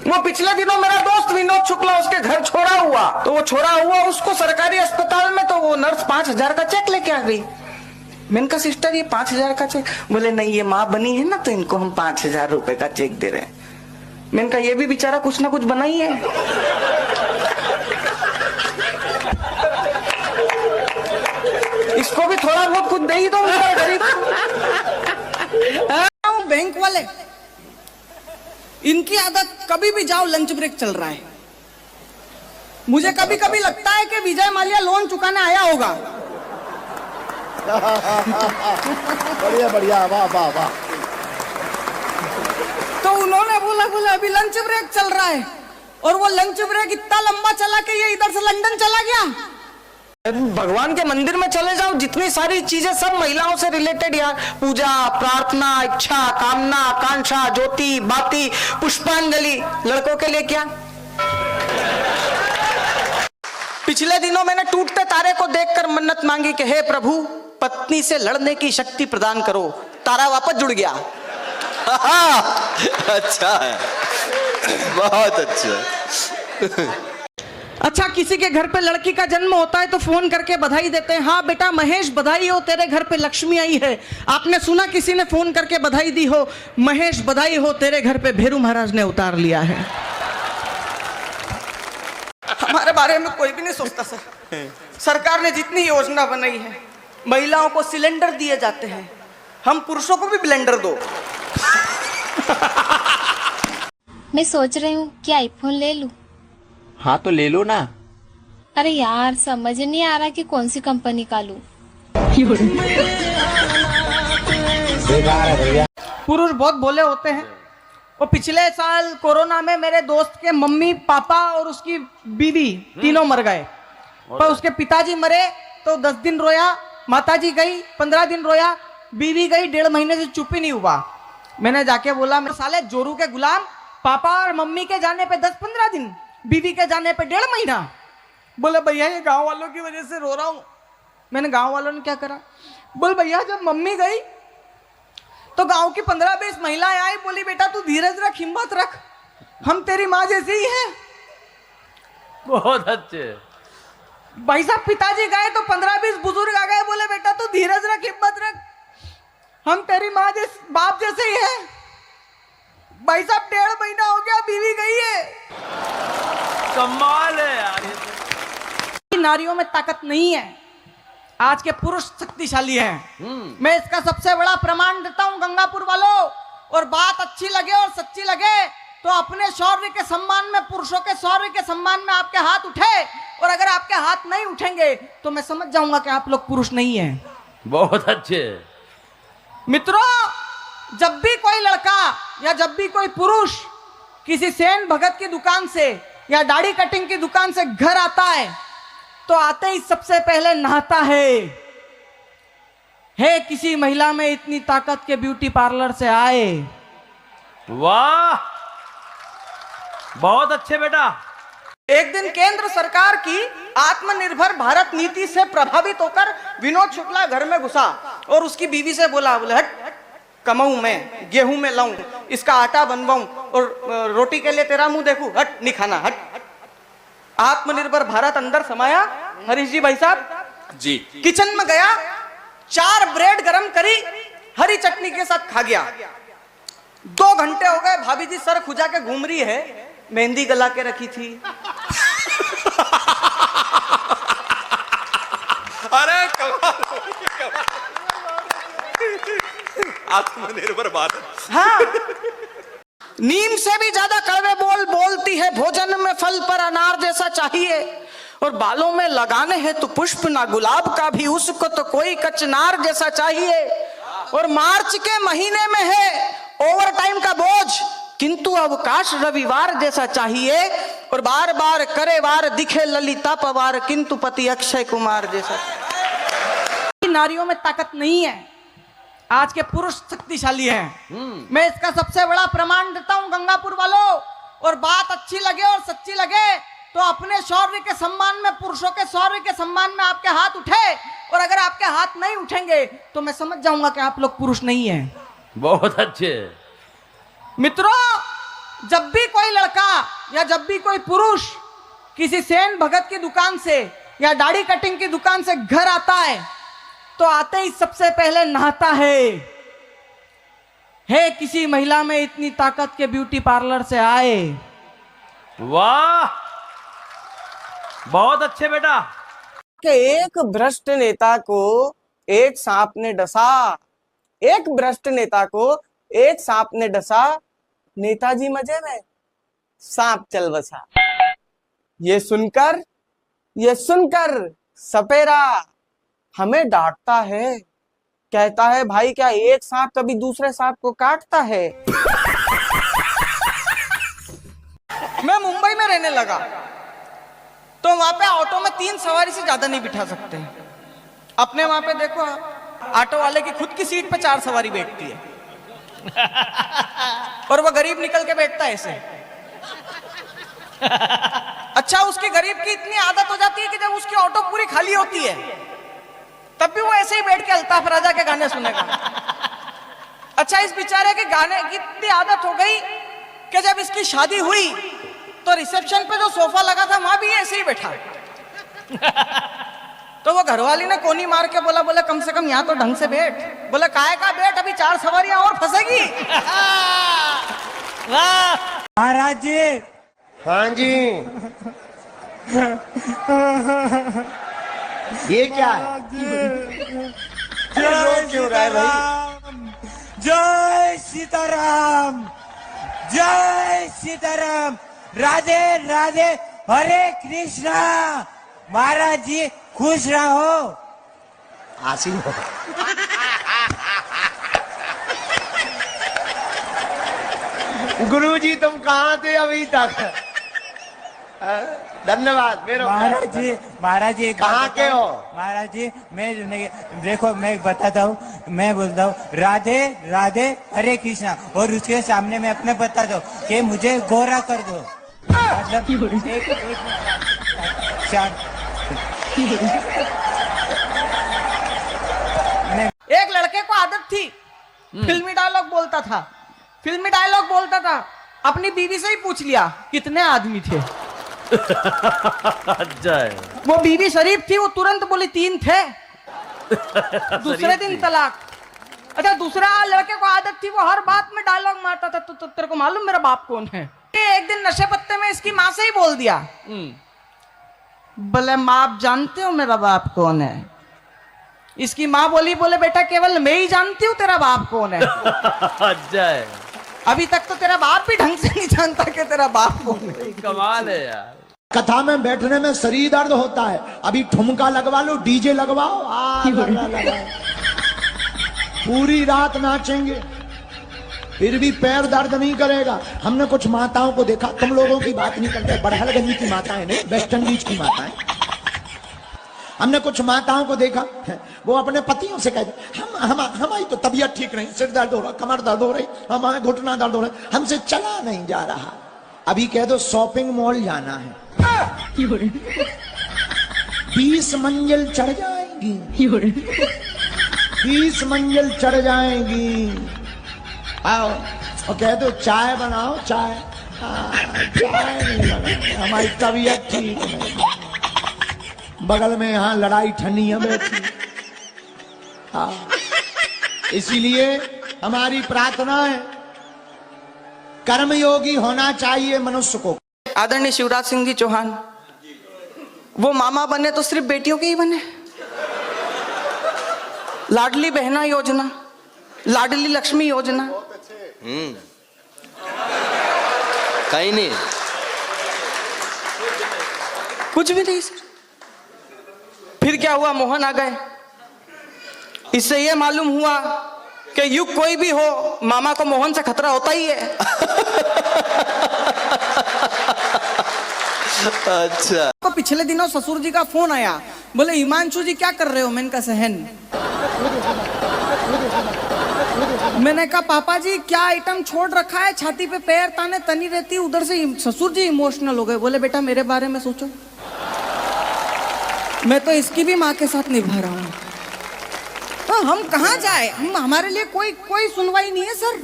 वो पिछले दिनों मेरा दोस्त विनोद शुक्ला उसके घर छोड़ा हुआ, तो वो छोड़ा हुआ उसको सरकारी अस्पताल में, तो वो नर्स 5,000 का चेक लेके आ गई। मैंने कहा सिस्टर ये 5,000 का चेक? बोले नहीं, ये माँ बनी है ना तो इनको हम 5,000 रुपए का चेक दे रहे हैं। मैंने कहा ये भी बेचारा कुछ ना कुछ बना ही है। इसको भी थोड़ा बहुत कुछ दे ही दो गरीब। बैंक वाले, इनकी आदत, कभी भी जाओ लंच ब्रेक चल रहा है। मुझे कभी कभी लगता है कि विजय माल्या लोन चुकाने आया होगा। बढ़िया बढ़िया, वाह वाह वाह। तो उन्होंने बोला अभी लंच ब्रेक चल रहा है, और वो लंच ब्रेक इतना लंबा चला कि ये इधर से लंदन चला गया। भगवान के मंदिर में चले जाओ, जितनी सारी चीजें सब महिलाओं से रिलेटेड यार, पूजा, प्रार्थना, इच्छा, कामना, आकांक्षा, ज्योति, बाती, पुष्पांजलि। लड़कों के लिए क्या? पिछले दिनों मैंने टूटते तारे को देखकर मन्नत मांगी कि हे प्रभु पत्नी से लड़ने की शक्ति प्रदान करो। तारा वापस जुड़ गया। अच्छा है, बहुत अच्छा। अच्छा, किसी के घर पे लड़की का जन्म होता है तो फोन करके बधाई देते हैं, हाँ बेटा महेश बधाई हो, तेरे घर पे लक्ष्मी आई है। आपने सुना किसी ने फोन करके बधाई दी हो, महेश बधाई हो, तेरे घर पे भेरू महाराज ने उतार लिया है। हमारे बारे में कोई भी नहीं सोचता सर। सरकार ने जितनी योजना बनाई है, महिलाओं को सिलेंडर दिए जाते हैं, हम पुरुषों को भी ब्लेंडर दो। मैं सोच रही हूँ कि आईफोन ले लूं। हाँ तो ले लो ना। अरे यार समझ नहीं आ रहा कि कौन सी कंपनी का लूं। पुरुष बहुत भोले होते हैं। वो पिछले साल कोरोना में मेरे दोस्त के मम्मी पापा और उसकी बीवी तीनों मर गए, पर उसके पिताजी मरे तो 10 दिन रोया, माताजी गई 15 दिन रोया, बीवी गई 1.5 महीने से चुप ही नहीं हुआ। मैंने जाके बोला मेरे साले जोरू के गुलाम, पापा और मम्मी के जाने पे 10-15 दिन, बीवी के जाने पे 1.5 महीना। बोले भैया ये गांव वालों की वजह से रो रहा हूं। मैंने गांव वालों ने क्या करा? बोल भैया जब मम्मी गई तो गांव की 15-20 महिलाएं आई, बोली बेटा तू धीरज रख, हिम्मत रख, हम तेरी माँ जैसे ही हैं। बहुत अच्छे। भाई साहब पिताजी गए तो 15-20 बुजुर्ग आ गए, बोले बेटा तू धीरज रख, हिम्मत रख, हम तेरी माँ जैसे बाप जैसे ही हैं। भाई साहब 1.5 महीना हो गया, बीवी गई है। कमाल है यार। नारियों में ताकत नहीं है, आज के पुरुष शक्तिशाली हैं। मैं इसका सबसे बड़ा प्रमाण देता हूं गंगापुर वालों। और बात अच्छी लगे और सच्ची लगे तो अपने शौर्य के सम्मान में, पुरुषों के शौर्य के सम्मान में आपके हाथ उठे, और अगर आपके हाथ नहीं उठेंगे तो मैं समझ जाऊंगा कि आप लोग पुरुष नहीं हैं। बहुत अच्छे। मित्रों, जब भी कोई लड़का या जब भी कोई पुरुष किसी सेन भगत की दुकान से या दाढ़ी कटिंग की दुकान से घर आता है तो आते ही सबसे पहले नहाता है किसी महिला में इतनी ताकत के ब्यूटी पार्लर से आए। वाह, बहुत अच्छे बेटा। एक दिन केंद्र सरकार की आत्मनिर्भर भारत नीति से प्रभावित होकर विनोद शुक्ला घर में घुसा और उसकी बीवी से बोले हट कमाऊं मैं, गेहूं में लाऊं, इसका आटा बनवाऊं और रोटी के लिए तेरा मुंह देखूं, हट नहीं खाना, हट। आत्मनिर्भर भारत अंदर समाया। हरीश जी भाई साहब जी किचन में गया, 4 ब्रेड गरम करी, हरी चटनी के साथ खा गया। 2 घंटे हो गए, भाभी जी सर खुजा के घूम रही है, मेहंदी गला के रखी थी। अरे कमाल। आत्मनिर्भर भारत। हाँ, नीम से भी ज्यादा कड़वे बोल बोलती है, भोजन में फल पर अनार जैसा चाहिए, और बालों में लगाने हैं तो पुष्प ना गुलाब का भी, उसको तो कोई कचनार जैसा चाहिए। और मार्च के महीने में है ओवर टाइम का बोझ, किंतु अवकाश रविवार जैसा चाहिए, और बार बार करे वार दिखे ललिता पवार, किंतु पति अक्षय कुमार जैसा। नारियों में ताकत नहीं है, आज के पुरुष शक्तिशाली हैं। मैं इसका सबसे बड़ा प्रमाण देता हूं गंगापुर वालों। और बात अच्छी लगे और सच्ची लगे तो अपने शौर्य के सम्मान में, पुरुषों के शौर्य के सम्मान में आपके हाथ उठे, और अगर आपके हाथ नहीं उठेंगे तो मैं समझ जाऊंगा कि आप लोग पुरुष नहीं हैं। बहुत अच्छे। मित्रों, जब भी कोई लड़का या जब भी कोई पुरुष किसी सेन भगत की दुकान से या दाढ़ी कटिंग की दुकान से घर आता है तो आते ही सबसे पहले नहाता है किसी महिला में इतनी ताकत के ब्यूटी पार्लर से आए। वाह, बहुत अच्छे बेटा। कि एक भ्रष्ट नेता को एक सांप ने डसा, एक भ्रष्ट नेता को एक सांप ने डसा, नेताजी मजे में, सांप चल बसा। ये सुनकर सपेरा हमें डांटता है, कहता है भाई क्या एक सांप कभी दूसरे सांप को काटता है। मैं मुंबई में रहने लगा तो वहां पे ऑटो में 3 सवारी से ज्यादा नहीं बिठा सकते। अपने वहां पे देखो, ऑटो वाले की खुद की सीट पे 4 सवारी बैठती है और वो गरीब निकल के बैठता है ऐसे। अच्छा, उसकी गरीब की इतनी आदत हो जाती है कि जब उसकी ऑटो पूरी खाली होती है तब भी वो ऐसे ही बैठ के अल्ताफ राजा के गाने सुनेगा। अच्छा, इस बेचारे के गाने की इतनी आदत हो गई कि जब इसकी शादी हुई तो रिसेप्शन पे जो सोफा लगा था वहां भी ऐसे ही बैठा। तो वो घरवाली ने कोनी मार के बोला कम से कम यहाँ तो ढंग से बैठ। बोले काहे का बैठ, अभी 4 सवारियां और फंसेगी। महाराज जी। हाँ जी। ये क्या है? क्यों रहा है भाई? जय सीताराम, जय सीताराम, राधे राधे, हरे कृष्णा। महाराज जी खुश रहो। आसीन हो। गुरुजी तुम कहाँ थे अभी तक? धन्यवाद। महाराज जी कहाँ के हो? महाराज जी मैं देखो, मैं बताता हूँ, मैं बोलता हूँ राधे राधे हरे कृष्णा और उसके सामने मैं अपने बताता हूँ कि मुझे गोरा कर दो। मतलब एक लड़के को आदत थी, फिल्मी डायलॉग बोलता था। अपनी बीवी से ही पूछ लिया कितने आदमी थे। अच्छा है। वो बीवी शरीफ थी, वो तुरंत बोली 3 थे। दूसरे दिन तलाक। अच्छा, दूसरा लड़के को आदत थी, वो हर बात में डायलॉग मारता था, तो तेरे को मालूम मेरा बाप कौन है? एक दिन नशे पत्ते में इसकी माँ से ही बोल दिया, बोले माँ आप जानते हो मेरा बाप कौन है? इसकी माँ बोले बेटा केवल मैं ही जानती हूँ तेरा बाप कौन है। अच्छा है। अभी तक तो तेरा बाप भी ढंग से नहीं जानता कि तेरा बाप कौन है। कमाल है यार। कथा में बैठने में शरीर दर्द होता है, अभी ठुमका लगवा लो, डीजे लगवाओ, पूरी रात नाचेंगे फिर भी पैर दर्द नहीं करेगा। हमने कुछ माताओं को देखा, तुम लोगों की बात नहीं करते, बड़हलगंज की माताएं नहीं, वेस्ट इंडीज की माताएं। हमने कुछ माताओं को देखा, वो अपने पतियों से कहते हमारी तो तबीयत ठीक नहीं, सिर दर्द हो रहा, कमर दर्द हो रही, हमारे घुटना दर्द हो रहा, हमसे चला नहीं जा रहा। अभी कह दो शॉपिंग मॉल जाना है, 20 मंजिल चढ़ जाएंगी, 20 मंजिल चढ़ जाएंगी। आओ और कह दो चाय बनाओ, चाय नहीं बनाओ, हमारी तबीयत ठीक नहीं। बगल में यहाँ लड़ाई ठनिया बैठी। इसीलिए हमारी प्रार्थना है, कर्मयोगी होना चाहिए मनुष्य को। आदरणीय शिवराज सिंह जी चौहान, वो मामा बने तो सिर्फ बेटियों के ही बने। लाडली बहना योजना, लाडली लक्ष्मी योजना, कहीं नहीं, कुछ भी नहीं सर। फिर क्या हुआ, मोहन आ गए। इससे यह मालूम हुआ कि युग कोई भी हो, मामा को मोहन से खतरा होता ही है। अच्छा। तो पिछले दिनों ससुर जी का फोन आया, बोले हिमांशु जी क्या कर रहे हो? मैंने कहा सहन। मैंने कहा पापा जी क्या आइटम छोड़ रखा है, छाती पे पैर ताने तनी रहती। उधर से ससुर जी इमोशनल हो गए, बोले बेटा मेरे बारे में सोचो, मैं तो इसकी भी माँ के साथ निभा रहा हूँ। तो हम कहाँ जाए, हमारे लिए कोई सुनवाई नहीं है सर।